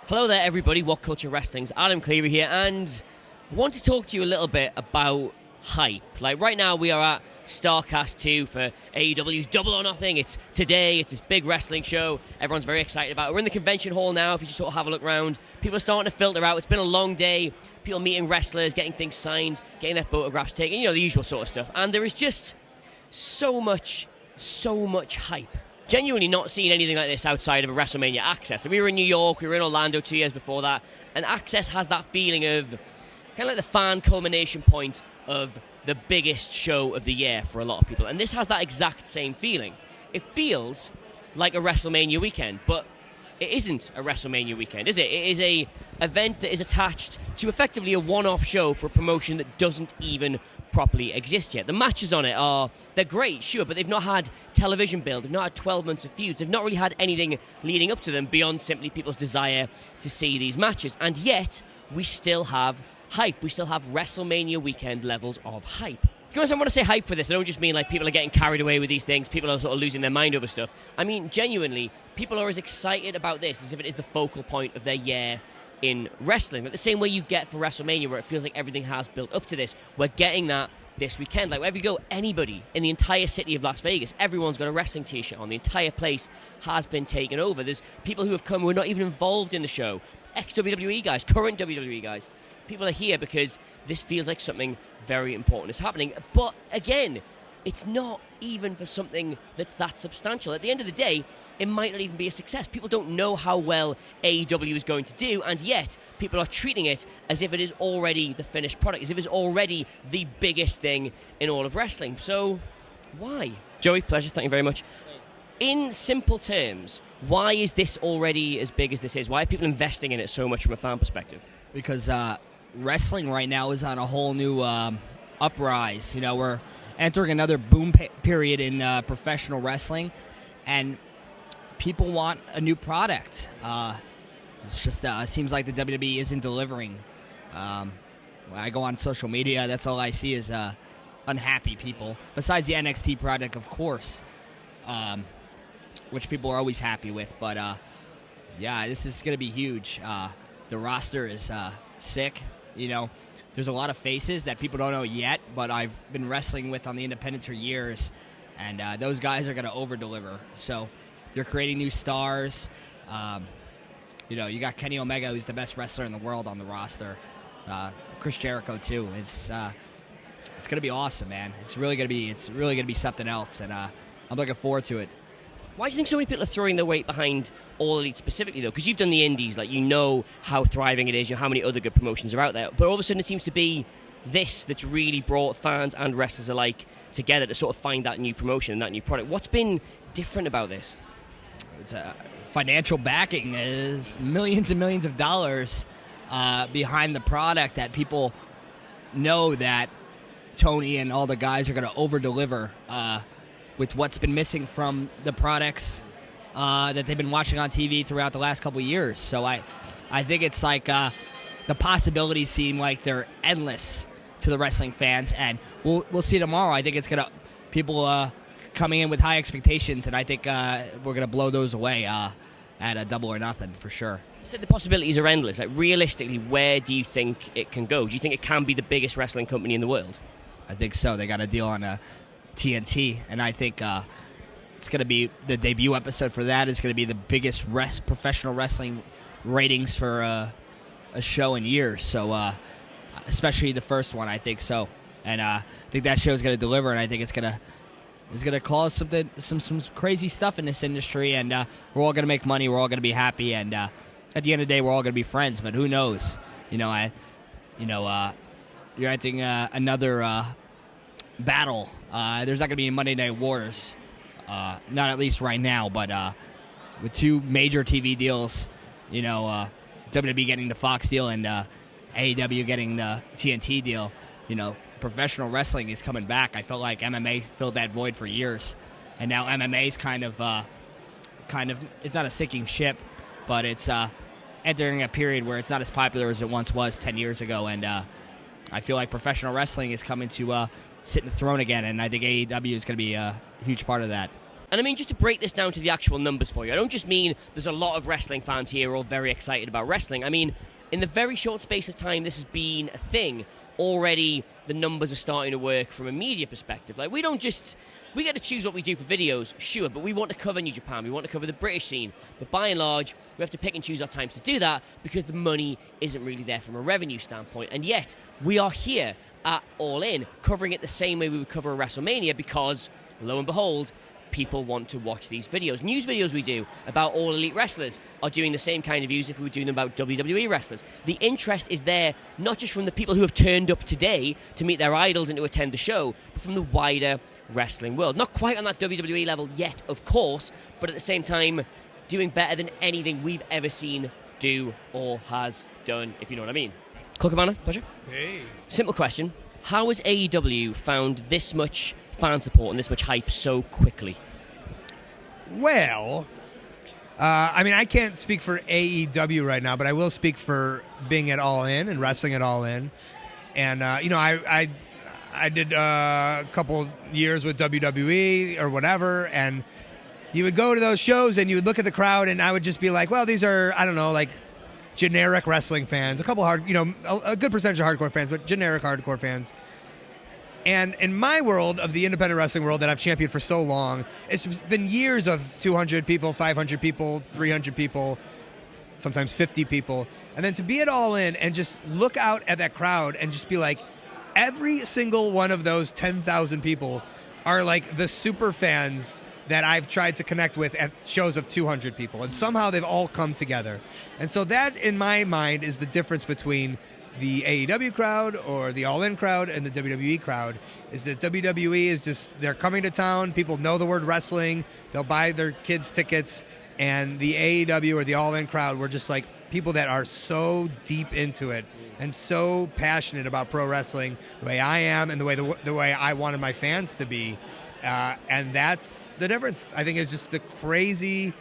Hello there, everybody. WhatCulture Wrestling's Adam Cleary here, and I want to talk to you a little bit about hype. Like, right now, we are at StarCast 2 for AEW's Double or Nothing. It's today. It's this big wrestling show. Everyone's very excited about it. We're in the convention hall now. If you just sort of have a look around, people are starting to filter out. It's been a long day. People meeting wrestlers, getting things signed, getting their photographs taken, the usual sort of stuff. And there is just so much hype. Genuinely not seeing anything like this outside of a WrestleMania Access. So we were in New York, we were in Orlando 2 years before that, and Access has that feeling of kind of like the fan culmination point of the biggest show of the year for a lot of people. And this has that exact same feeling. It feels like a WrestleMania weekend, but it isn't a WrestleMania weekend, is it? It is a event that is attached to effectively a one-off show for a promotion that doesn't even properly exist yet. The matches on it they're great, sure, but they've not had television build, they've not had 12 months of feuds, they've not really had anything leading up to them beyond simply people's desire to see these matches. And yet, we still have hype. We still have WrestleMania weekend levels of hype. Because I want to say hype for this, I don't just mean like people are getting carried away with these things, people are sort of losing their mind over stuff. I mean, genuinely, people are as excited about this as if it is the focal point of their year in wrestling. But the same way you get for WrestleMania, where it feels like everything has built up to this, we're getting that this weekend. Like, wherever you go, anybody in the entire city of Las Vegas, everyone's got a wrestling t-shirt on. The entire place has been taken over. There's people who have come who are not even involved in the show. Ex-WWE guys, current WWE guys. People are here because this feels like something very important is happening. But again, it's not even for something that's that substantial. At the end of the day, it might not even be a success. People don't know how well AEW is going to do, and yet people are treating it as if it is already the finished product, as if it's already the biggest thing in all of wrestling. So, why? Joey, pleasure. Thank you very much. In simple terms, why is this already as big as this is? Why are people investing in it so much from a fan perspective? Because wrestling right now is on a whole new uprise. We're entering another boom period in professional wrestling, and people want a new product. It's just seems like the WWE isn't delivering. When I go on social media, that's all I see is unhappy people. Besides the NXT product, of course, which people are always happy with. But yeah, this is going to be huge. The roster is sick. There's a lot of faces that people don't know yet, but I've been wrestling with on the independents for years, and those guys are going to over-deliver. So you're creating new stars. You got Kenny Omega, who's the best wrestler in the world on the roster. Chris Jericho too. It's going to be awesome, man. It's really going to be something else, and I'm looking forward to it. Why do you think so many people are throwing their weight behind All Elite specifically, though? Because you've done the indies, like, you know how thriving it is, how many other good promotions are out there. But all of a sudden it seems to be this that's really brought fans and wrestlers alike together to sort of find that new promotion and that new product. What's been different about this? It's financial backing. Is millions and millions of dollars behind the product that people know that Tony and all the guys are going to over-deliver with what's been missing from the products that they've been watching on TV throughout the last couple of years. So I think it's like the possibilities seem like they're endless to the wrestling fans, and we'll see tomorrow. I think it's gonna people coming in with high expectations, and I think we're gonna blow those away at a Double or Nothing for sure. You said the possibilities are endless. Like, realistically, where do you think it can go? Do you think it can be the biggest wrestling company in the world? I think so. They got a deal on TNT, and I think it's going to be the debut episode for that is going to be the biggest professional wrestling ratings for a show in years. So, especially the first one, I think so, and I think that show is going to deliver, and I think it's going to cause some crazy stuff in this industry, and we're all going to make money, we're all going to be happy, and at the end of the day, we're all going to be friends. But who knows? You're entering another battle. There's not going to be any Monday Night Wars, not at least right now, but with two major TV deals, WWE getting the Fox deal and AEW getting the TNT deal, professional wrestling is coming back. I felt like MMA filled that void for years, and now MMA is kind of it's not a sinking ship, but it's entering a period where it's not as popular as it once was 10 years ago, and I feel like professional wrestling is coming to sit in the throne again, and I think AEW is going to be a huge part of that. And I mean, just to break this down to the actual numbers for you, I don't just mean there's a lot of wrestling fans here all very excited about wrestling. I mean, in the very short space of time this has been a thing, already the numbers are starting to work from a media perspective. Like, we get to choose what we do for videos, sure, but we want to cover New Japan, we want to cover the British scene. But by and large, we have to pick and choose our times to do that because the money isn't really there from a revenue standpoint. And yet, we are here at All In, covering it the same way we would cover a WrestleMania because, lo and behold, people want to watch these videos. News videos we do about All Elite wrestlers are doing the same kind of views if we were doing them about WWE wrestlers. The interest is there, not just from the people who have turned up today to meet their idols and to attend the show, but from the wider wrestling world. Not quite on that WWE level yet, of course, but at the same time, doing better than anything we've ever seen do or has done, if you know what I mean. Colt Cabana, pleasure. Hey. Simple question. How has AEW found this much fan support and this much hype so quickly? Well, I mean, I can't speak for AEW right now, but I will speak for being at All In and wrestling at All In. And, I did a couple years with WWE or whatever, and you would go to those shows and you would look at the crowd and I would just be like, well, these are, I don't know, like generic wrestling fans, a couple a good percentage of hardcore fans, but generic hardcore fans. And in my world of the independent wrestling world that I've championed for so long, it's been years of 200 people, 500 people, 300 people, sometimes 50 people. And then to be at All In and just look out at that crowd and just be like, every single one of those 10,000 people are like the super fans that I've tried to connect with at shows of 200 people. And somehow they've all come together. And so that, in my mind, is the difference between the AEW crowd or the All In crowd and the WWE crowd, is that WWE is just, they're coming to town, people know the word wrestling, they'll buy their kids tickets, and the AEW or the All In crowd, we're just like people that are so deep into it and so passionate about pro wrestling the way I am and the way I wanted my fans to be. And that's the difference. I think it's just the crazy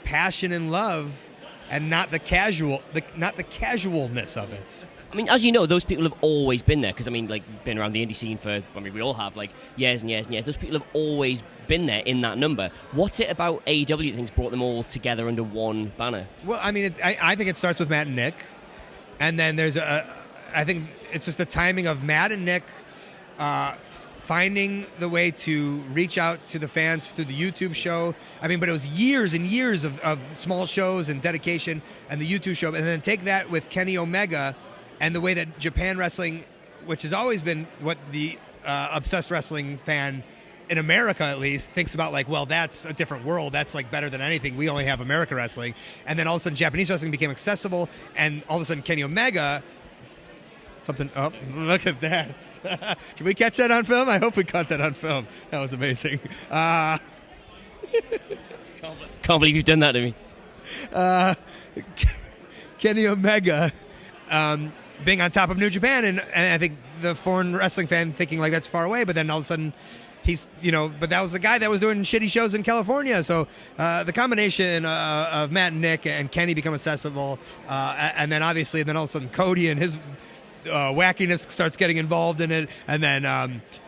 passion and love and not the casualness of it. I mean, as you know, those people have always been there because, I mean, like, been around the indie scene for, I mean, we all have, like, years and years and years. Those people have always been there in that number. What's it about AEW that think's brought them all together under one banner? Well, I mean, I think it starts with Matt and Nick. And then I think it's just the timing of Matt and Nick finding the way to reach out to the fans through the YouTube show. I mean, but it was years and years of small shows and dedication and the YouTube show. And then take that with Kenny Omega and the way that Japan wrestling, which has always been what the obsessed wrestling fan in America at least thinks about, like, well, that's a different world. That's like better than anything. We only have American wrestling. And then all of a sudden Japanese wrestling became accessible. And all of a sudden Kenny Omega... Oh, look at that. Did we catch that on film? I hope we caught that on film. That was amazing. Can't believe you've done that to me. Kenny Omega being on top of New Japan, and I think the foreign wrestling fan thinking like that's far away, but then all of a sudden he's, but that was the guy that was doing shitty shows in California. So the combination of Matt and Nick and Kenny become accessible, and then obviously, all of a sudden Cody and his wackiness starts getting involved in it, and then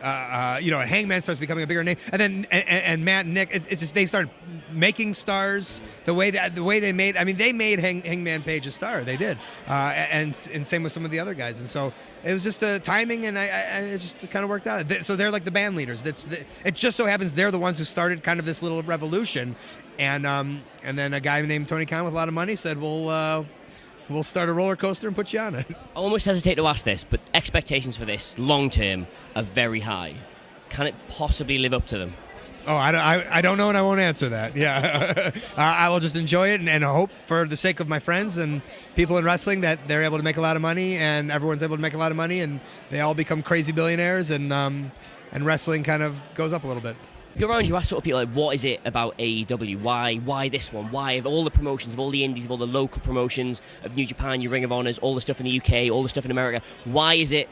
Hangman starts becoming a bigger name, and then and Matt and Nick, it's just they start making stars the way they made. I mean, they made Hangman Page a star. They did, and same with some of the other guys. And so it was just the timing, and it just kind of worked out. So they're like the band leaders. It just so happens they're the ones who started kind of this little revolution, and then a guy named Tony Khan with a lot of money said, We'll start a roller coaster and put you on it. I almost hesitate to ask this, but expectations for this long term are very high. Can it possibly live up to them? Oh, I don't know, and I won't answer that. Yeah, I will just enjoy it and hope for the sake of my friends and people in wrestling that they're able to make a lot of money, and everyone's able to make a lot of money, and they all become crazy billionaires, and wrestling kind of goes up a little bit. Go around, you ask sort of people like, what is it about AEW? Why this one? Why of all the promotions, of all the indies, of all the local promotions of New Japan, your Ring of Honors, all the stuff in the UK, all the stuff in America? Why is it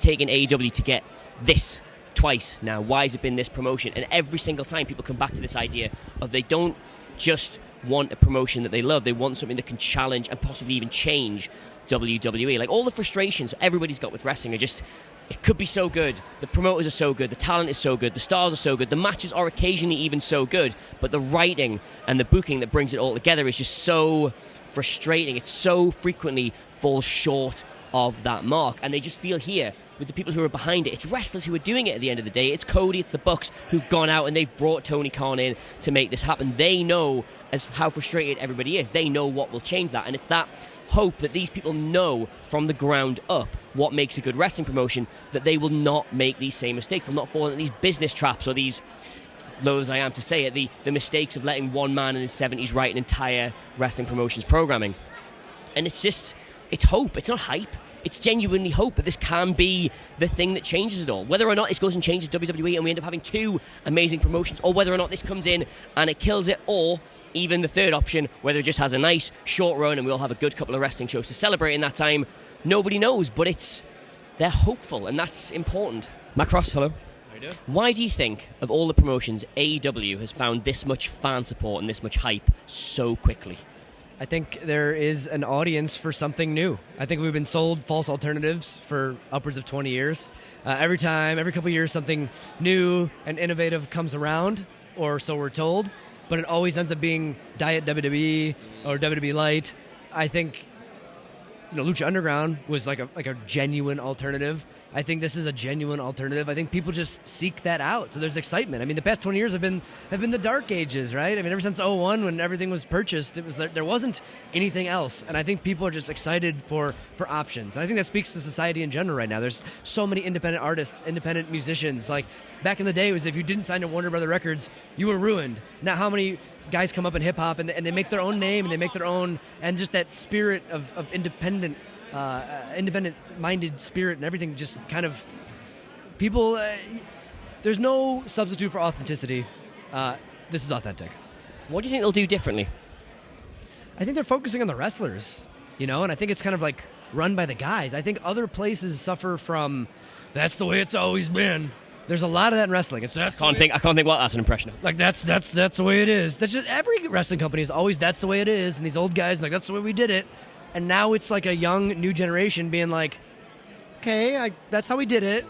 taking AEW to get this twice now? Why has it been this promotion? And every single time people come back to this idea of they don't just want a promotion that they love, they want something that can challenge and possibly even change WWE. Like all the frustrations everybody's got with wrestling are just it could be so good. The promoters are so good. The talent is so good. The stars are so good. The matches are occasionally even so good. But the writing and the booking that brings it all together is just so frustrating. It so frequently falls short of that mark. And they just feel here with the people who are behind it. It's wrestlers who are doing it at the end of the day. It's Cody, it's the Bucks who've gone out and they've brought Tony Khan in to make this happen. They know as how frustrated everybody is. They know what will change that. And it's that hope that these people know from the ground up what makes a good wrestling promotion, that they will not make these same mistakes. They'll not fall into these business traps or these, low as I am to say it, the mistakes of letting one man in his 70s write an entire wrestling promotion's programming. And it's hope. It's not hype. It's genuinely hope that this can be the thing that changes it all. Whether or not this goes and changes WWE and we end up having two amazing promotions, or whether or not this comes in and it kills it, or even the third option, whether it just has a nice short run and we'll have a good couple of wrestling shows to celebrate in that time, nobody knows, but they're hopeful, and that's important. Macross, hello. How you doing? Why do you think, of all the promotions, AEW has found this much fan support and this much hype so quickly? I think there is an audience for something new. I think we've been sold false alternatives for upwards of 20 years. Every couple of years, something new and innovative comes around, or so we're told, but it always ends up being Diet WWE or WWE Light. I think Lucha Underground was like a genuine alternative. I think this is a genuine alternative. I think people just seek that out. So there's excitement. I mean, the past 20 years have been the dark ages, right? I mean, ever since 2001 when everything was purchased, there wasn't anything else. And I think people are just excited for options. And I think that speaks to society in general right now. There's so many independent artists, independent musicians. Like back in the day, it was if you didn't sign to Warner Brother Records, you were ruined. Now how many guys come up in hip hop and they make their own name and they make their own, and just that spirit of independent-minded spirit and everything, just kind of people. There's no substitute for authenticity. This is authentic. What do you think they'll do differently? I think they're focusing on the wrestlers, and I think it's kind of like run by the guys. I think other places suffer from that's the way it's always been. There's a lot of that in wrestling. I can't think what that's an impression of. Like that's the way it is. That's just every wrestling company is always that's the way it is, and these old guys like that's the way we did it. And now it's like a young new generation being like, okay, that's how we did it.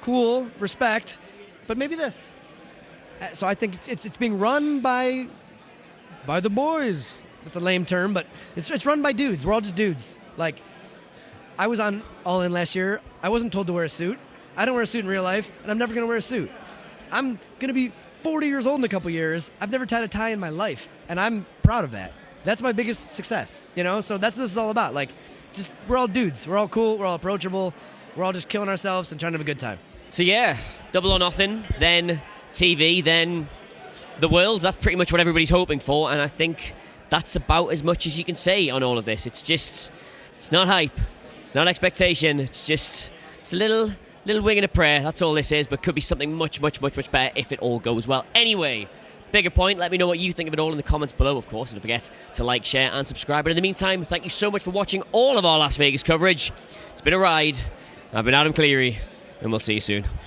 Cool, respect, but maybe this. So I think it's being run by the boys. It's a lame term, but it's run by dudes. We're all just dudes. Like, I was on All In last year. I wasn't told to wear a suit. I don't wear a suit in real life, and I'm never going to wear a suit. I'm going to be 40 years old in a couple years. I've never tied a tie in my life, and I'm proud of that. That's my biggest success, So that's what this is all about. Like, just we're all dudes. We're all cool. We're all approachable. We're all just killing ourselves and trying to have a good time. So yeah, Double or Nothing, then TV, then the world. That's pretty much what everybody's hoping for, and I think that's about as much as you can say on all of this. It's not hype. It's not expectation. It's a little wing and a prayer. That's all this is, but could be something much, much, much, much better if it all goes well. Anyway, bigger point, let me know what you think of it all in the comments below, of course, and don't forget to like, share, and subscribe. But in the meantime, thank you so much for watching all of our Las Vegas coverage. It's been a ride. I've been Adam Cleary, and we'll see you soon.